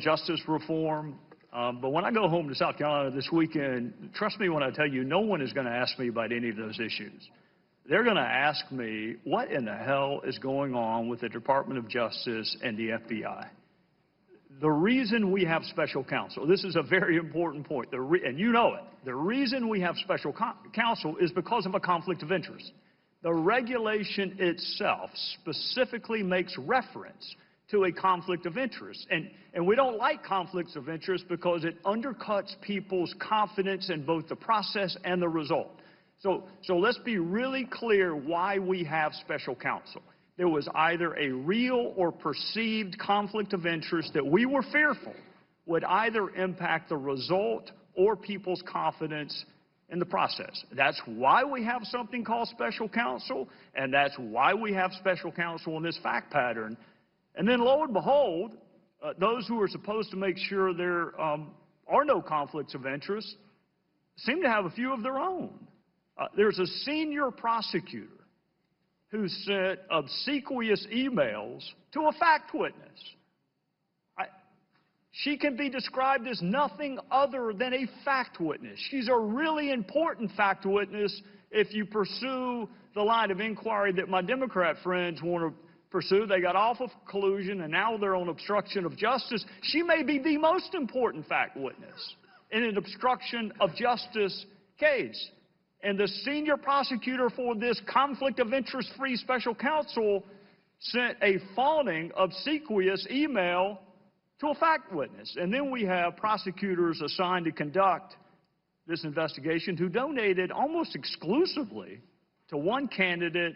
justice reform. But when I go home to South Carolina this weekend, trust me when I tell you, no one is going to ask me about any of those issues. They're going to ask me, what in the hell is going on with the Department of Justice and the FBI? The reason we have special counsel, this is a very important point, and you know it, the reason we have special counsel is because of a conflict of interest. The regulation itself specifically makes reference to a conflict of interest. And we don't like conflicts of interest because it undercuts people's confidence in both the process and the result. So let's be really clear why we have special counsel. There was either a real or perceived conflict of interest that we were fearful would either impact the result or people's confidence in the process. That's why we have something called special counsel, and that's why we have special counsel in this fact pattern. And then, lo and behold, those who are supposed to make sure there are no conflicts of interest seem to have a few of their own. There's a senior prosecutor who sent obsequious emails to a fact witness. She can be described as nothing other than a fact witness. She's a really important fact witness if you pursue the line of inquiry that my Democrat friends want to pursue. They got off of collusion, and now they're on obstruction of justice. She may be the most important fact witness in an obstruction of justice case. And the senior prosecutor for this conflict of interest-free special counsel sent a fawning, obsequious email to a fact witness. And then we have prosecutors assigned to conduct this investigation who donated almost exclusively to one candidate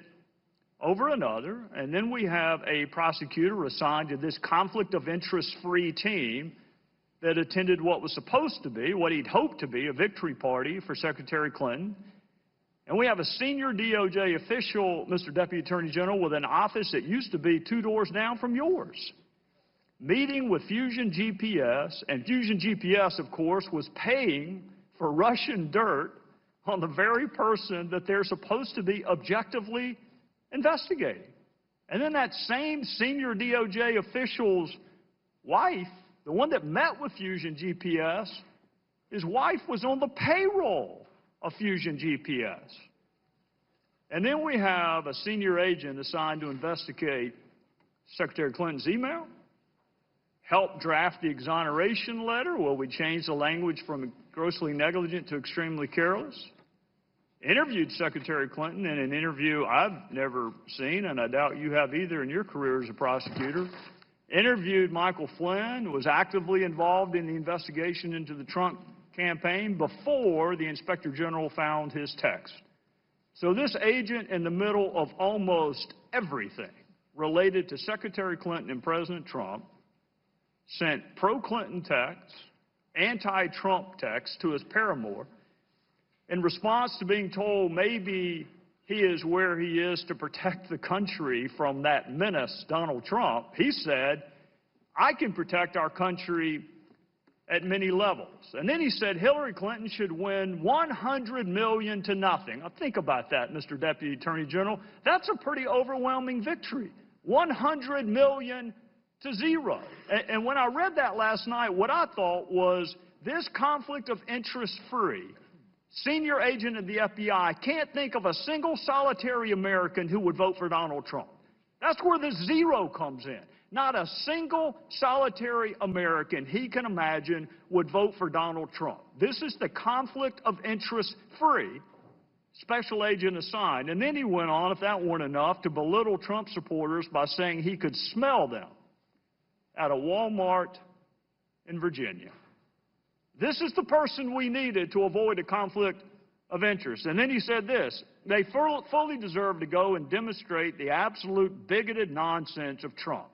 over another. And then we have a prosecutor assigned to this conflict of interest-free team that attended what was supposed to be, what he'd hoped to be, a victory party for Secretary Clinton. And we have a senior DOJ official, Mr. Deputy Attorney General, with an office that used to be 2 doors down from yours, meeting with Fusion GPS. And Fusion GPS, of course, was paying for Russian dirt on the very person that they're supposed to be objectively investigating. And then that same senior DOJ official's wife, the one that met with Fusion GPS, his wife was on the payroll of Fusion GPS. And then we have a senior agent assigned to investigate Secretary Clinton's email, help draft the exoneration letter, where we changed the language from grossly negligent to extremely careless, interviewed Secretary Clinton in an interview I've never seen, and I doubt you have either in your career as a prosecutor, interviewed Michael Flynn, was actively involved in the investigation into the Trump campaign before the Inspector General found his text. So this agent, in the middle of almost everything related to Secretary Clinton and President Trump, sent pro-Clinton texts, anti-Trump texts to his paramour in response to being told maybe he is where he is to protect the country from that menace, Donald Trump. He said, I can protect our country at many levels. And then he said Hillary Clinton should win 100 million to nothing. Now think about that, Mr. Deputy Attorney General. That's a pretty overwhelming victory. 100 million to 0. And when I read that last night, what I thought was this conflict of interest-free senior agent of the FBI can't think of a single solitary American who would vote for Donald Trump. That's where the 0 comes in. Not a single solitary American he can imagine would vote for Donald Trump. This is the conflict of interest-free special agent assigned. And then he went on, if that weren't enough, to belittle Trump supporters by saying he could smell them at a Walmart in Virginia. This is the person we needed to avoid a conflict of interest. And then he said this, they fully deserve to go and demonstrate the absolute bigoted nonsense of Trump.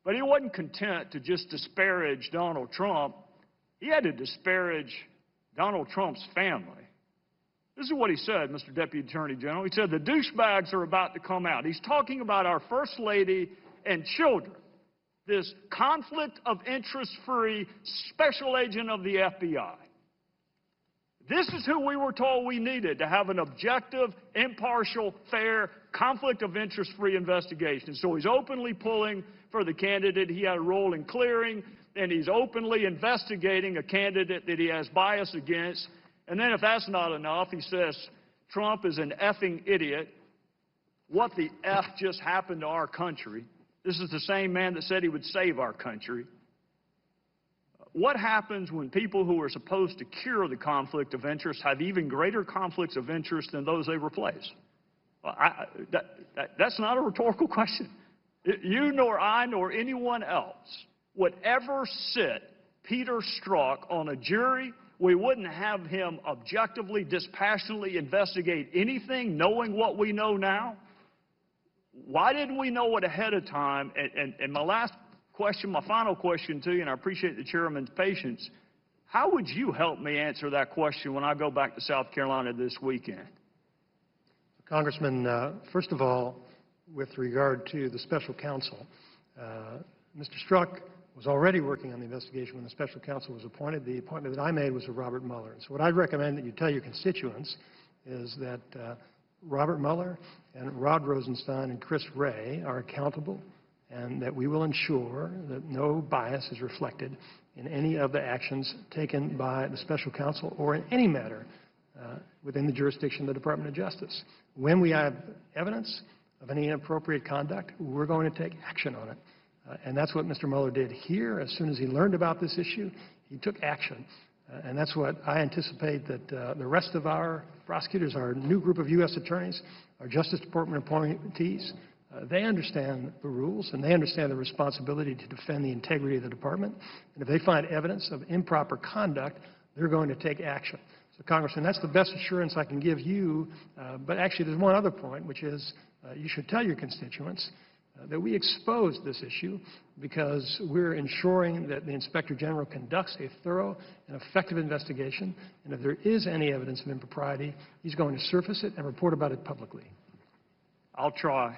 But he wasn't content to just disparage Donald Trump. He had to disparage Donald Trump's family. This is what he said, Mr. Deputy Attorney General. He said, the douchebags are about to come out. He's talking about our First Lady and children, this conflict of interest-free special agent of the FBI. This is who we were told we needed to have an objective, impartial, fair, conflict of interest-free investigation. So he's openly pulling for the candidate he had a role in clearing. and he's openly investigating a candidate that he has bias against. And then if that's not enough, he says Trump is an effing idiot. What the F just happened to our country? This is the same man that said he would save our country. What happens when people who are supposed to cure the conflict of interest have even greater conflicts of interest than those they replace? That's not a rhetorical question. You nor I nor anyone else would ever sit Peter Strzok on a jury. We wouldn't have him objectively, dispassionately investigate anything knowing what we know now. Why didn't we know it ahead of time? And my last question, my final question to you, and I appreciate the chairman's patience, how would you help me answer that question when I go back to South Carolina this weekend? Congressman, first of all, with regard to the special counsel, Mr. Strzok was already working on the investigation when the special counsel was appointed. The appointment that I made was of Robert Mueller. And so what I'd recommend that you tell your constituents is that Robert Mueller and Rod Rosenstein and Chris Wray are accountable, and that we will ensure that no bias is reflected in any of the actions taken by the special counsel or in any matter within the jurisdiction of the Department of Justice. When we have evidence of any inappropriate conduct, we're going to take action on it. And that's what Mr. Mueller did here. As soon as he learned about this issue, he took action. And that's what I anticipate that the rest of our prosecutors, our new group of U.S. attorneys, our Justice Department appointees, they understand the rules and they understand the responsibility to defend the integrity of the department. And if they find evidence of improper conduct, they're going to take action. So, Congressman, that's the best assurance I can give you. But actually, there's one other point, which is you should tell your constituents that we exposed this issue because we're ensuring that the Inspector General conducts a thorough and effective investigation, and if there is any evidence of impropriety, he's going to surface it and report about it publicly. I'll try.